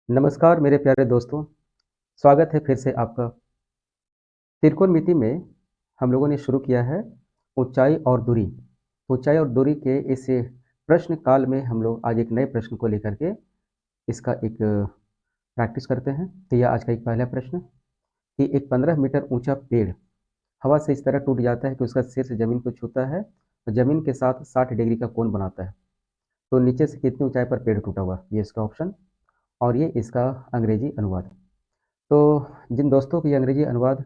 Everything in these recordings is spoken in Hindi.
नमस्कार मेरे प्यारे दोस्तों, स्वागत है फिर से आपका। त्रिकोणमिति में हम लोगों ने शुरू किया है ऊंचाई और दूरी। ऊंचाई और दूरी के इस प्रश्न काल में हम लोग आज एक नए प्रश्न को लेकर के इसका एक प्रैक्टिस करते हैं। तो यह आज का एक पहला प्रश्न कि एक 15 मीटर ऊंचा पेड़ हवा से इस तरह टूट जाता है कि उसका शीर्ष जमीन को छूता है और जमीन के साथ 60 डिग्री का कोण बनाता है। तो नीचे से कितनी ऊंचाई पर पेड़ टूटा हुआ, ये इसका ऑप्शन और ये इसका अंग्रेजी अनुवाद। तो जिन दोस्तों को ये अंग्रेजी अनुवाद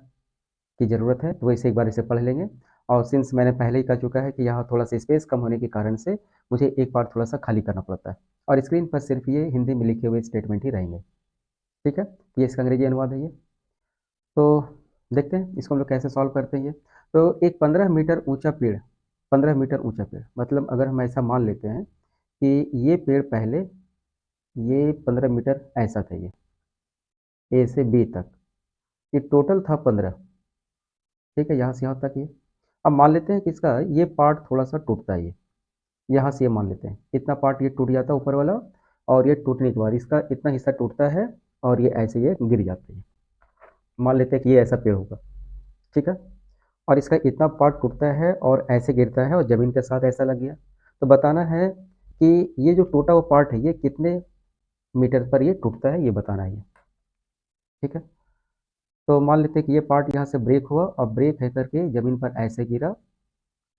की ज़रूरत है तो वो इसे एक बार इसे पढ़ लेंगे। और सिंस मैंने पहले ही कह चुका है कि यहाँ थोड़ा सा स्पेस कम होने के कारण से मुझे एक बार थोड़ा सा खाली करना पड़ता है और स्क्रीन पर सिर्फ ये हिंदी में लिखे हुए स्टेटमेंट ही रहेंगे। ठीक है, ये इसका अंग्रेजी अनुवाद है ये। तो देखते हैं इसको हम लोग कैसे सॉल्व करते हैं ये। तो एक 15 मीटर ऊंचा पेड़, 15 मीटर ऊंचा पेड़ मतलब अगर हम ऐसा मान लेते हैं कि ये पेड़ पहले ये 15 मीटर ऐसा था, ये ए से बी तक, ये टोटल था 15। ठीक है, यहाँ से यहाँ तक ये। अब मान लेते हैं कि इसका ये पार्ट थोड़ा सा टूटता है, ये यहाँ से ये मान लेते हैं इतना पार्ट ये टूट जाता है ऊपर वाला, और ये टूटने के बाद इसका इतना हिस्सा टूटता है और ये ऐसे ये गिर जाते हैं। मान लेते हैं कि ये ऐसा पेड़ होगा। ठीक है, और इसका इतना पार्ट टूटता है और ऐसे गिरता है और ज़मीन के साथ ऐसा लग गया। तो बताना है कि ये जो टूटा हुआ पार्ट है ये कितने मीटर पर ये टूटता है, ये बताना है ये। ठीक है, तो मान लेते हैं कि ये पार्ट यहाँ से ब्रेक हुआ और ब्रेक है करके ज़मीन पर ऐसे गिरा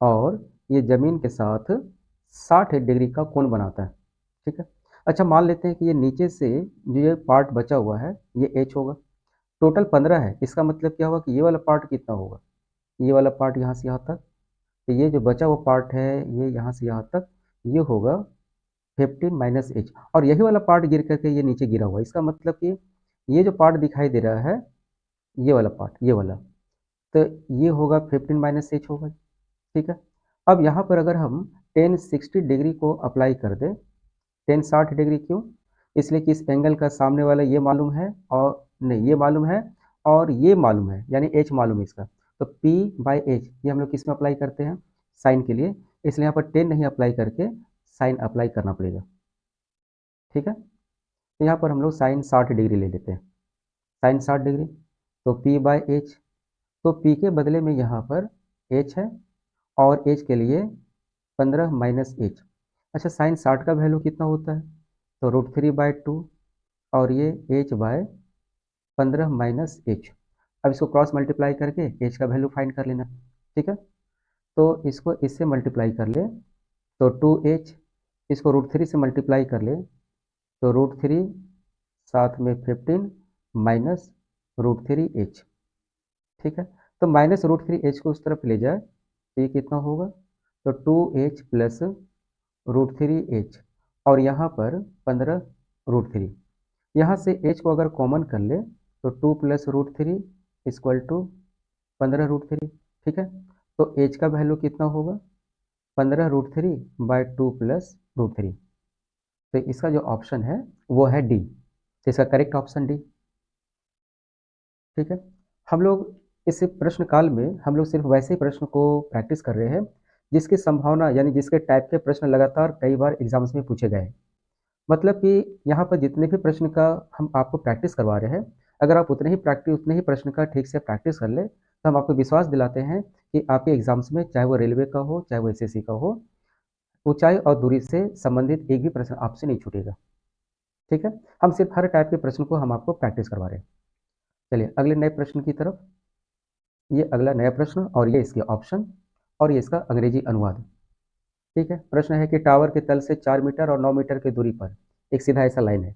और ये ज़मीन के साथ 60 डिग्री का कोण बनाता है। ठीक है, अच्छा मान लेते हैं कि ये नीचे से जो ये पार्ट बचा हुआ है ये एच होगा। टोटल 15 है, इसका मतलब क्या होगा कि ये वाला पार्ट कितना होगा, ये वाला पार्ट यहाँ से यहाँ तक। तो ये जो बचा हुआ पार्ट है ये यहाँ से यहाँ तक, ये होगा 15 माइनस एच। और यही वाला पार्ट गिर करके ये नीचे गिरा हुआ, इसका मतलब कि ये जो पार्ट दिखाई दे रहा है ये वाला पार्ट, ये वाला, तो ये होगा 15 माइनस एच होगा। ठीक है, अब यहाँ पर अगर हम टेन 60 डिग्री को अप्लाई कर दें, टेन 60 डिग्री क्यों, इसलिए कि इस एंगल का सामने वाला ये मालूम है और नहीं ये मालूम है और ये मालूम है, यानी एच मालूम है इसका। तो P बाई एच ये हम लोग किस में अप्लाई करते हैं, साइन के लिए, इसलिए यहाँ पर टेन नहीं अप्लाई करके साइन अप्लाई करना पड़ेगा। ठीक है, तो यहाँ पर हम लोग साइन 60 डिग्री ले लेते हैं, साइन 60 डिग्री। तो P बाई एच, तो P के बदले में यहाँ पर H है और H के लिए 15 माइनस एच। अच्छा साइन 60 का वैल्यू कितना होता है, तो √3/2 और ये h बाय 15 माइनस एच। अब इसको क्रॉस मल्टीप्लाई करके h का वैल्यू फाइंड कर लेना। ठीक है, तो इसको इससे मल्टीप्लाई कर ले तो 2h, इसको √3 से मल्टीप्लाई कर ले तो √3 साथ में 15 माइनस √3h। ठीक है, तो माइनस √3h को उस तरफ ले जाए तो ये कितना होगा, तो 2h प्लस √3h और यहाँ पर 15 √3। यहाँ से h को अगर कॉमन कर ले तो 2 प्लस √3 इक्वल टू 15 √3। ठीक है, तो h का वैल्यू कितना होगा, 15 √3/2 प्लस √3। तो इसका जो ऑप्शन है वो है डी, तो इसका करेक्ट ऑप्शन डी। ठीक है, हम लोग इस प्रश्न काल में हम लोग सिर्फ वैसे ही प्रश्न को प्रैक्टिस कर रहे हैं जिसकी संभावना यानी जिसके टाइप के प्रश्न लगातार कई बार एग्जाम्स में पूछे गए हैं। मतलब कि यहाँ पर जितने भी प्रश्न का हम आपको प्रैक्टिस करवा रहे हैं, अगर आप उतने ही प्रश्न का ठीक से प्रैक्टिस कर ले तो हम आपको विश्वास दिलाते हैं कि आपके एग्जाम्स में चाहे वो रेलवे का हो चाहे वो एसएससी का हो, ऊंचाई और दूरी से संबंधित एक भी प्रश्न आपसे नहीं छूटेगा। ठीक है, हम सिर्फ हर टाइप के प्रश्न को हम आपको प्रैक्टिस करवा रहे हैं। चलिए अगले नए प्रश्न की तरफ। ये अगला नया प्रश्न और ये इसके ऑप्शन और ये इसका अंग्रेजी अनुवाद। ठीक है, प्रश्न है कि टावर के तल से 4 मीटर और 9 मीटर की दूरी पर एक सीधा ऐसा लाइन है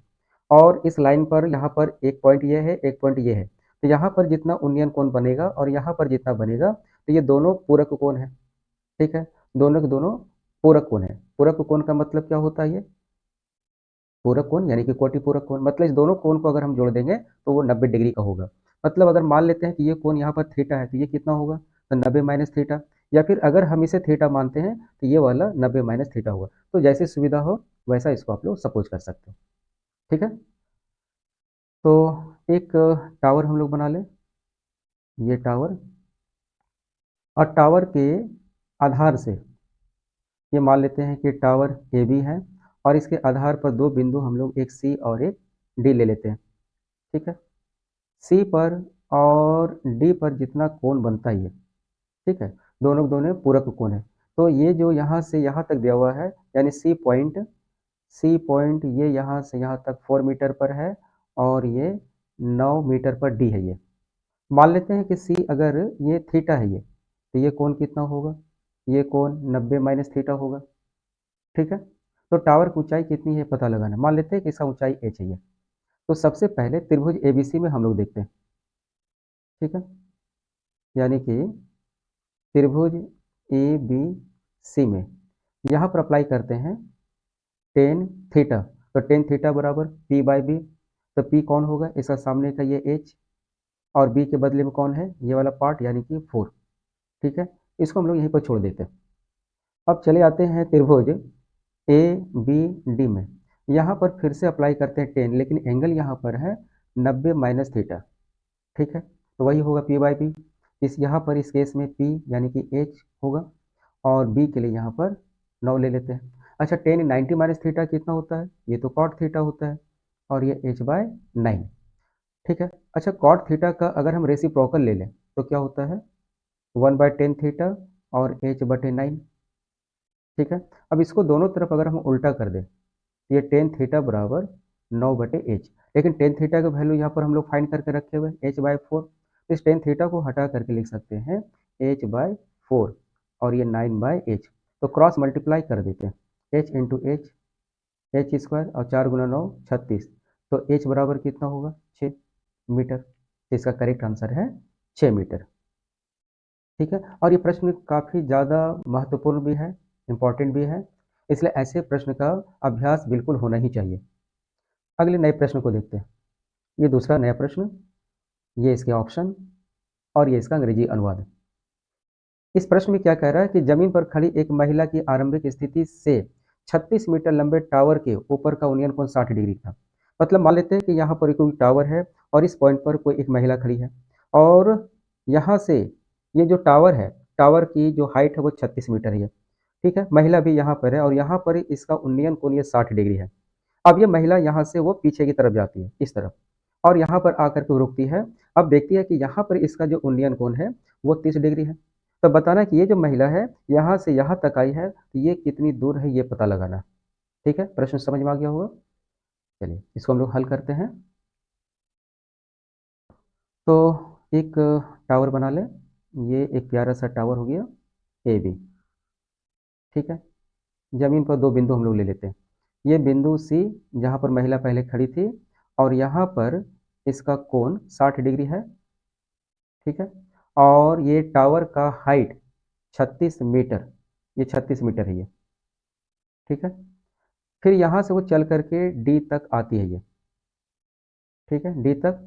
और इस लाइन पर यहाँ पर एक पॉइंट ये है एक पॉइंट ये है, तो यहाँ पर जितना उन्नयन कोण बनेगा और यहाँ पर जितना बनेगा तो ये दोनों पूरक कोण है। ठीक है, दोनों के दोनों पूरक कोण है। पूरक कोण का मतलब क्या होता है, ये पूरक कोण यानी कि कोटि पूरक कोण, मतलब इस दोनों कोण को अगर हम जोड़ देंगे तो वो 90 डिग्री का होगा। मतलब अगर मान लेते हैं कि ये कोण यहाँ पर थीटा है तो ये कितना होगा, तो 90 माइनस थीटा, या फिर अगर हम इसे थीटा मानते हैं तो ये वाला 90 माइनस थीटा होगा। तो जैसी सुविधा हो वैसा इसको आप लोग सपोज कर सकते हो। ठीक है, तो एक टावर हम लोग बना लें, ये टावर, और टावर के आधार से ये मान लेते हैं कि टावर ए बी है और इसके आधार पर दो बिंदु हम लोग एक सी और एक डी ले लेते हैं, ठीक है। सी पर और डी पर जितना कोण बनता है ये, ठीक है, दोनों दोनों पूरक कोण है। तो ये जो यहाँ से यहाँ तक दिया हुआ है, यानी सी पॉइंट ये यहाँ से यहाँ तक 4 मीटर पर है और ये 9 मीटर पर डी है ये। मान लेते हैं कि सी अगर ये थीटा है ये, तो ये कोण कितना होगा? ये कोण 90 माइनस थीटा होगा, ठीक है। तो टावर की ऊंचाई कितनी है पता लगाना है। मान लेते हैं कि इसका ऊंचाई h है ये। तो सबसे पहले त्रिभुज एबीसी में हम लोग देखते हैं, ठीक है, यानी कि त्रिभुज ए बी सी में यहाँ पर अप्लाई करते हैं टेन थीटा। तो टेन थीटा बराबर पी बाई बी। तो पी कौन होगा? इसका सामने का ये एच, और बी के बदले में कौन है? ये वाला पार्ट, यानी कि 4, ठीक है। इसको हम लोग यहीं पर छोड़ देते हैं। अब चले आते हैं त्रिभुज ए बी डी में। यहाँ पर फिर से अप्लाई करते हैं टेन, लेकिन एंगल यहाँ पर है 90 माइनस थीटा, ठीक है। तो वही होगा पी बाई बी। इस यहाँ पर इस केस में पी यानी कि एच होगा, और बी के लिए यहाँ पर 9 ले लेते हैं। अच्छा, टेन 90 माइनस थीटा कितना होता है? ये तो कॉट थीटा होता है, और ये एच बाय 9, ठीक है। अच्छा, कॉट थीटा का अगर हम रेसिप्रोकल ले लें तो क्या होता है? 1/10 थीटा और h/9, ठीक है। अब इसको दोनों तरफ अगर हम उल्टा कर दें, ये टेन थीटा बराबर 9/h, लेकिन टेन थीटा का वैल्यू यहाँ पर हम लोग फाइंड करके रखे हुए h/4। इस टेन थीटा को हटा करके लिख सकते हैं h/4, और ये 9/h। तो क्रॉस मल्टीप्लाई कर देते हैं, h इंटू एच स्क्वायर, और 4 गुना 9 36। तो h बराबर कितना होगा? 6 मीटर। तो इसका करेक्ट आंसर है 6 मीटर, ठीक है। और ये प्रश्न काफ़ी ज़्यादा महत्वपूर्ण भी है, इम्पॉर्टेंट भी है, इसलिए ऐसे प्रश्न का अभ्यास बिल्कुल होना ही चाहिए। अगले नए प्रश्न को देखते हैं। ये दूसरा नया प्रश्न, ये इसके ऑप्शन और ये इसका अंग्रेजी अनुवाद। इस प्रश्न में क्या कह रहा है कि जमीन पर खड़ी एक महिला की आरंभिक स्थिति से 36 मीटर लंबे टावर के ऊपर का उन्नयन कोण 60 डिग्री था। मतलब मान लेते हैं कि यहाँ पर कोई टावर है और इस पॉइंट पर कोई एक महिला खड़ी है, और यहाँ से ये जो टावर है, टावर की जो हाइट है वो 36 मीटर है, ठीक है। महिला भी यहाँ पर है, और यहाँ पर इसका उन्नयन कोण ये 60 डिग्री है। अब ये महिला यहाँ से वो पीछे की तरफ जाती है, इस तरफ, और यहाँ पर आकर के रुकती है। अब देखती है कि यहाँ पर इसका जो उन्नयन कोण है वो 30 डिग्री है। तो बताना कि ये जो महिला है यहाँ से यहाँ तक आई है, तो ये कितनी दूर है ये पता लगाना, ठीक है। प्रश्न समझ में आ गया होगा। चलिए इसको हम लोग हल करते हैं। तो एक टावर बना लें, ये एक प्यारा सा टावर हो गया ए बी, ठीक है। जमीन पर दो बिंदु हम लोग ले लेते हैं। ये बिंदु सी, जहाँ पर महिला पहले खड़ी थी, और यहाँ पर इसका कोण 60 डिग्री है, ठीक है। और ये टावर का हाइट 36 मीटर, ये 36 मीटर है ये, ठीक है। फिर यहाँ से वो चल करके डी तक आती है ये, ठीक है, डी तक।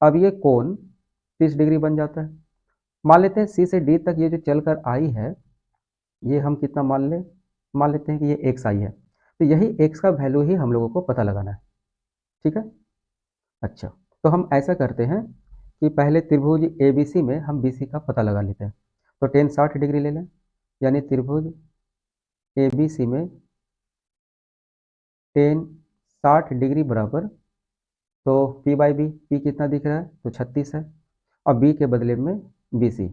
अब ये कोण 30 डिग्री बन जाता है। मान लेते हैं सी से डी तक ये जो चल कर आई है, ये हम कितना मान लें? मान लेते हैं कि ये एक्स आई है। तो यही एक्स का वैल्यू ही हम लोगों को पता लगाना है, ठीक है। अच्छा, तो हम ऐसा करते हैं कि पहले त्रिभुज एबीसी में हम बीसी का पता लगा लेते हैं। तो टेन 60 डिग्री ले लें, यानी त्रिभुज एबीसी में टेन 60 डिग्री बराबर, तो पी बाई बी, पी कितना दिख रहा है? तो 36 है, और बी के बदले में बी सी,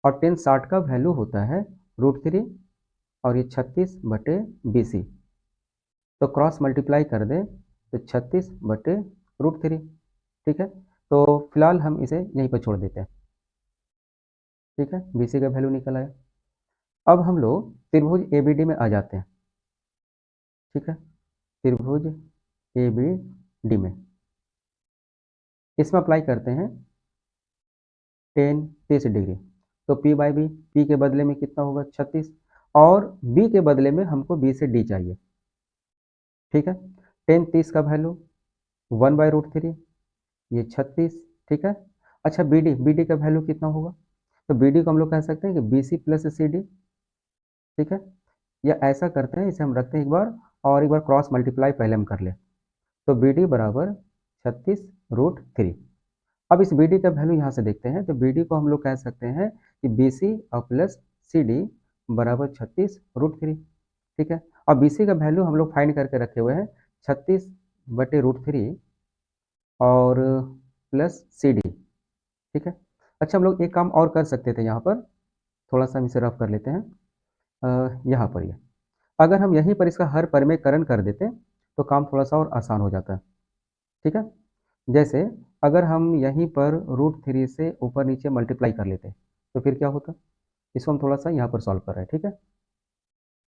और टेन 60 का वैल्यू होता है √3, और ये 36/BC। तो क्रॉस मल्टीप्लाई कर दें तो 36/√3, ठीक है। तो फिलहाल हम इसे यहीं पर छोड़ देते हैं, ठीक है। BC का वैल्यू निकल आया। अब हम लोग त्रिभुज ABD में आ जाते हैं, ठीक है। त्रिभुज ABD में इसमें अप्लाई करते हैं टेन 30 डिग्री। तो पी बाई बी, पी के बदले में कितना होगा? 36, और बी के बदले में हमको बी से डी चाहिए, ठीक है। टेन 30 का वैल्यू 1/√3, ये 36, ठीक है। अच्छा, बी डी का वैल्यू कितना होगा? तो बी डी को हम लोग कह सकते हैं कि B C plus C D, ठीक है। या ऐसा करते हैं, इसे हम रखते हैं एक बार, और एक बार क्रॉस मल्टीप्लाई पहले हम कर ले। तो बी डी बराबर 36√3। अब इस बी डी का वैल्यू यहाँ से देखते हैं, तो बी डी को हम लोग कह सकते हैं कि बी सी और प्लस सी डी बराबर 36√3, ठीक है। और बी सी का वैल्यू हम लोग फाइंड करके रखे हुए हैं 36 बटे रूट 3 और प्लस CD, ठीक है। अच्छा, हम लोग एक काम और कर सकते थे यहाँ पर, थोड़ा सा हम इसे रफ कर लेते हैं। यहाँ पर ये अगर हम यहीं पर इसका हर परिमेयकरण कर देते तो काम थोड़ा सा और आसान हो जाता है, ठीक है। जैसे अगर हम यहीं पर रूट 3 से ऊपर नीचे मल्टीप्लाई कर लेते तो फिर क्या होता, इसको हम थोड़ा सा यहाँ पर सॉल्व कर रहे हैं, ठीक है।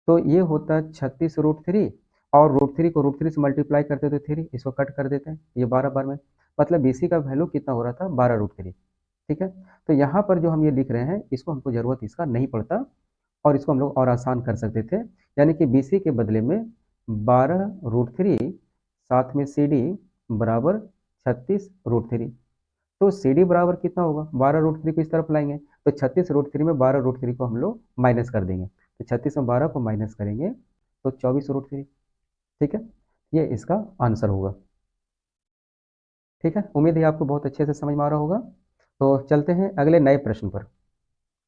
तो ये होता 36 रूट 3 और रूट 3 को रूट 3 से मल्टीप्लाई करते तो 3, इसको कट कर देते हैं, ये 12 बार में, मतलब BC का वैल्यू कितना हो रहा था, 12 रूट 3, ठीक है। तो यहाँ पर जो हम ये लिख रहे हैं इसको हमको ज़रूरत इसका नहीं पड़ता और इसको हम लोग और आसान कर सकते थे, यानी कि BC के बदले में 12 रूट 3 साथ में CD बराबर 36 रूट 3। तो CD बराबर कितना होगा, 12 रूट 3 को इस तरफ लाएंगे तो 36 रूट 3 में 12 रूट 3 को हम लोग माइनस कर देंगे, तो 36 में 12 को माइनस करेंगे तो 24 रूट 3, ठीक है। ये इसका आंसर होगा, ठीक है। उम्मीद है आपको बहुत अच्छे से समझ में आ रहा होगा। तो चलते हैं अगले नए प्रश्न पर।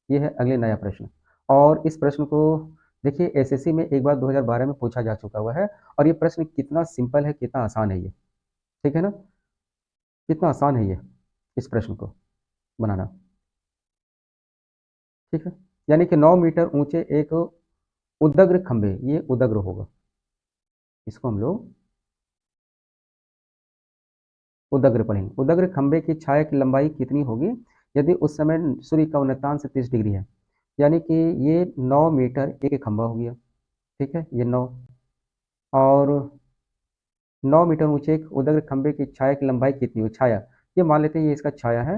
ये है अगले नया प्रश्न और इस प्रश्न को देखिए SSC में एक बार 2012 में पूछा जा चुका हुआ है और ये प्रश्न कितना सिंपल है, कितना आसान है ये, ठीक है ना, कितना आसान है ये इस प्रश्न को बनाना, ठीक है। यानी कि 9 मीटर ऊंचे एक उदग्र खंभे, ये उदग्र होगा, इसको हम लोग उदग्र पढ़ेंगे। उदग्र खंभे की छाया की लंबाई कितनी होगी यदि उस समय सूर्य का उन्नतांश 30 डिग्री है, यानी कि ये 9 मीटर एक खंभा हो गया, ठीक है, ये 9 और 9 मीटर ऊंचे एक उदग्र खंभे की छाया की लंबाई कितनी हो, छाया ये मान लेते हैं ये इसका छाया है,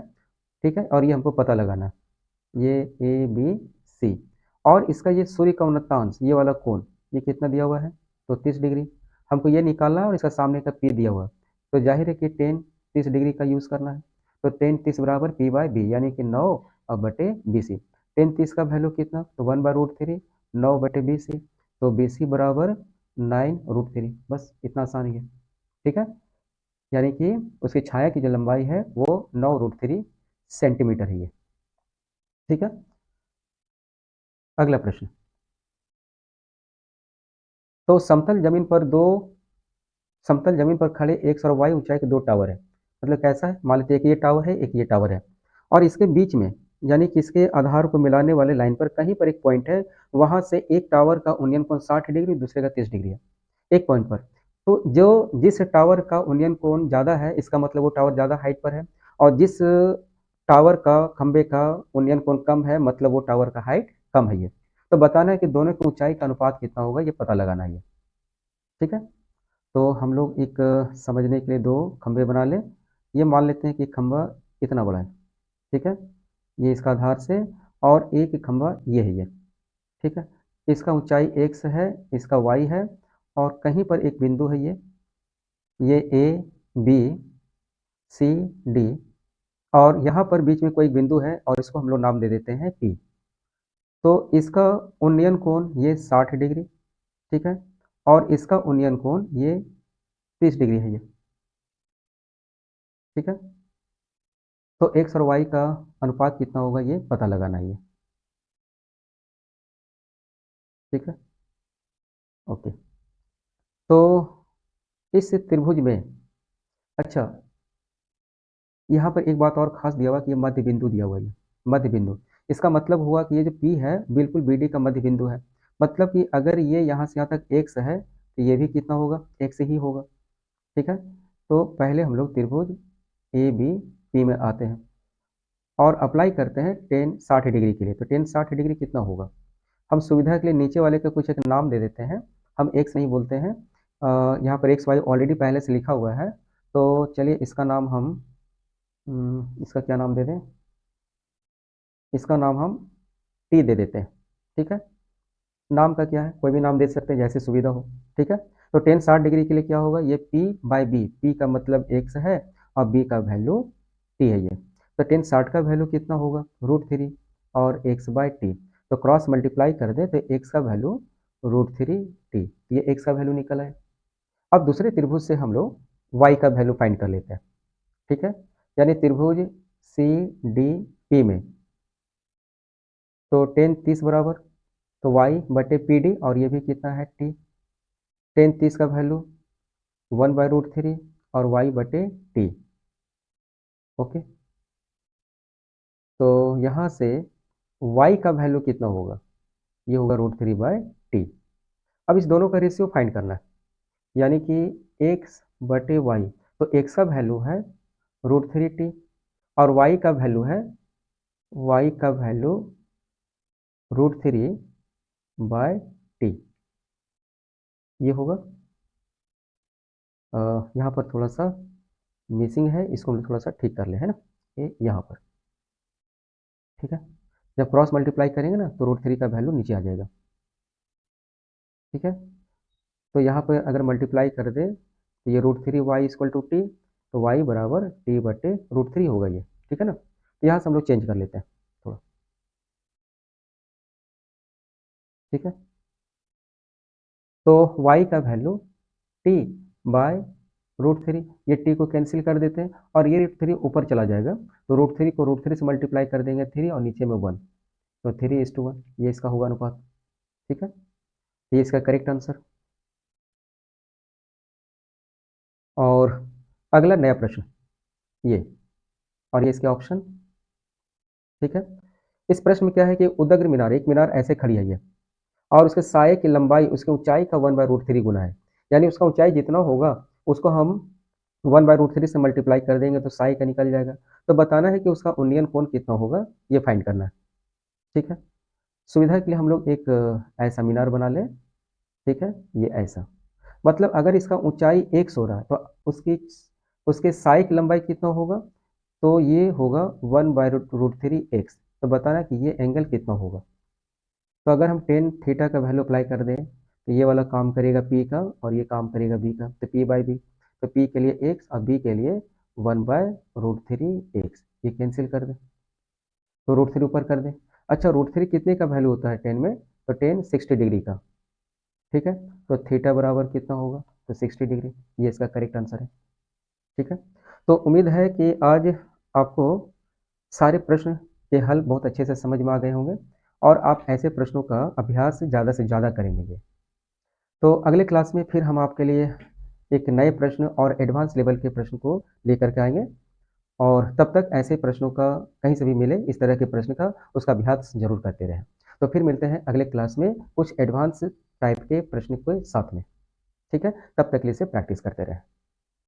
ठीक है, और ये हमको पता लगाना है, ये ABC और इसका ये सूर्य का उन्नतांश ये वाला कोण ये कितना दिया हुआ है, तो 30 डिग्री हमको ये निकालना है और इसका सामने का P दिया हुआ है, तो जाहिर है कि टेन 30 डिग्री का यूज़ करना है, तो टेन 30 बराबर P/B यानी कि 9 और बटे BC। टेन 30 का वैल्यू कितना, तो 1/√3, 9 बटे BC, तो BC बराबर 9√3, बस इतना आसान ही है, ठीक है। यानी कि उसकी छाया की जो लंबाई है वो 9√3 सेंटीमीटर ही है, ठीक है। अगला प्रश्न, तो समतल जमीन पर खड़े एक और वाई ऊंचाई के दो टावर है, मतलब कैसा है, मान लेते हैं एक ये टावर है एक ये टावर है और इसके बीच में यानी कि इसके आधार को मिलाने वाले लाइन पर कहीं पर एक पॉइंट है, वहां से एक टावर का उन्नयन कोण 60 डिग्री दूसरे का 30 डिग्री है, एक पॉइंट पर। तो जो जिस टावर का उन्नयन कोण ज़्यादा है इसका मतलब वो टावर ज़्यादा हाइट पर है और जिस टावर का खंबे का उन्नयन कोण कम है मतलब वो टावर का हाइट कम है, ये तो बताना है कि दोनों की ऊंचाई का अनुपात कितना होगा, ये पता लगाना है ये, ठीक है। तो हम लोग एक समझने के लिए दो खंबे बना लें, ये मान लेते हैं कि खंबा इतना बड़ा है, ठीक है, ये इसका आधार से और एक खंबा ये है ये, ठीक है, इसका ऊंचाई x है इसका y है और कहीं पर एक बिंदु है ये A B C D और यहाँ पर बीच में कोई बिंदु है और इसको हम लोग नाम दे देते हैं P। तो इसका उन्नयन कोण ये 60 डिग्री, ठीक है, और इसका उन्नयन कोण ये 30 डिग्री है ये, ठीक है। तो x और y का अनुपात कितना होगा ये पता लगाना है ये, ठीक है, ओके। तो इस त्रिभुज में, अच्छा यहाँ पर एक बात और खास दिया हुआ कि ये मध्य बिंदु दिया हुआ है, ये मध्य बिंदु, इसका मतलब हुआ कि ये जो P है बिल्कुल BD का मध्य बिंदु है, मतलब कि अगर ये यहाँ से यहाँ तक x है तो ये भी कितना होगा, x ही होगा, ठीक है। तो पहले हम लोग त्रिभुज ABP में आते हैं और अप्लाई करते हैं टेन 60 डिग्री के लिए, तो टेन 60 डिग्री कितना होगा, हम सुविधा के लिए नीचे वाले का कुछ एक नाम दे देते हैं, हम एक्स नहीं बोलते हैं, यहाँ पर एक्स वाई ऑलरेडी पहले से लिखा हुआ है, तो चलिए इसका नाम हम इसका क्या नाम दे दें, इसका नाम हम टी दे देते हैं, ठीक है। नाम का क्या है, कोई भी नाम दे सकते हैं जैसे सुविधा हो, ठीक है। तो टेन 60 डिग्री के लिए क्या होगा, ये P/B, P का मतलब एक्स है और B का वैल्यू टी है ये, तो टेन 60 का वैल्यू कितना होगा, √3 और x/t, तो क्रॉस मल्टीप्लाई कर दे तो x का वैल्यू √3t, ये x का वैल्यू निकला है। अब दूसरे त्रिभुज से हम लोग y का वैल्यू फाइंड कर लेते हैं, ठीक है, यानी त्रिभुज CDP में, तो टेन 30 बराबर, तो y/PD और ये भी कितना है t, टेन 30 का वैल्यू 1/√3 और y/t। ओके, तो यहाँ से y का वैल्यू कितना होगा, ये होगा √3/t। अब इस दोनों का रेशियो फाइंड करना है, यानी कि x/y। तो x का वैल्यू है √3t और y का वैल्यू है √3/t। ये होगा, यहाँ पर थोड़ा सा मिसिंग है, इसको हम थोड़ा सा ठीक कर ले, है ना, ये यहाँ पर। ठीक है, जब क्रॉस मल्टीप्लाई करेंगे ना तो √3 का वैल्यू नीचे आ जाएगा। ठीक है, तो यहाँ पर अगर मल्टीप्लाई कर दे तो ये √3y=t, तो y बराबर t/√3 होगा ये। ठीक है ना, तो यहाँ से हम लोग चेंज कर लेते हैं थोड़ा। ठीक है, तो y का वैल्यू t/√3, ये t को कैंसिल कर देते हैं और ये √3 ऊपर चला जाएगा, तो √3 को √3 से मल्टीप्लाई कर देंगे 3 और नीचे में 1, तो 3:1, ये इसका होगा अनुपात। ठीक है, ये इसका करेक्ट आंसर। और अगला नया प्रश्न ये, और ये इसके ऑप्शन। ठीक है, इस प्रश्न में क्या है कि उदग्र मीनार, एक मीनार ऐसे खड़ी है ये, और उसके साये की लंबाई उसके ऊंचाई का 1/√3 गुना है, यानी उसका ऊंचाई जितना होगा उसको हम 1/√3 से मल्टीप्लाई कर देंगे तो साई का निकल जाएगा। तो बताना है कि उसका उन्नयन कोण कितना होगा, ये फाइंड करना है। ठीक है, सुविधा के लिए हम लोग एक ऐसा मीनार बना लें। ठीक है, ये ऐसा, मतलब अगर इसका ऊंचाई 100 हो रहा है तो उसकी उसके साई की लंबाई कितना होगा, तो ये होगा 1/√3x। तो बताना कि ये एंगल कितना होगा। तो अगर हम टेन थीटा का वैल्यू अप्लाई कर दें तो ये वाला काम करेगा पी का और ये काम करेगा बी का, तो p/b, तो p के लिए x और b के लिए 1/√3x, ये कैंसिल कर दें, तो √3 ऊपर कर दें। अच्छा, √3 कितने का वैल्यू होता है टेन में, तो टेन 60 डिग्री का। ठीक है, तो थीटा बराबर कितना होगा, तो 60 डिग्री, ये इसका करेक्ट आंसर है। ठीक है, तो उम्मीद है कि आज आपको सारे प्रश्न के हल बहुत अच्छे से समझ में आ गए होंगे और आप ऐसे प्रश्नों का अभ्यास ज़्यादा से ज़्यादा करेंगे। तो अगले क्लास में फिर हम आपके लिए एक नए प्रश्न और एडवांस लेवल के प्रश्न को लेकर के आएंगे, और तब तक ऐसे प्रश्नों का कहीं से भी मिले इस तरह के प्रश्न का उसका अभ्यास जरूर करते रहें। तो फिर मिलते हैं अगले क्लास में कुछ एडवांस टाइप के प्रश्न के साथ में। ठीक है, तब तक के लिए से प्रैक्टिस करते रहें।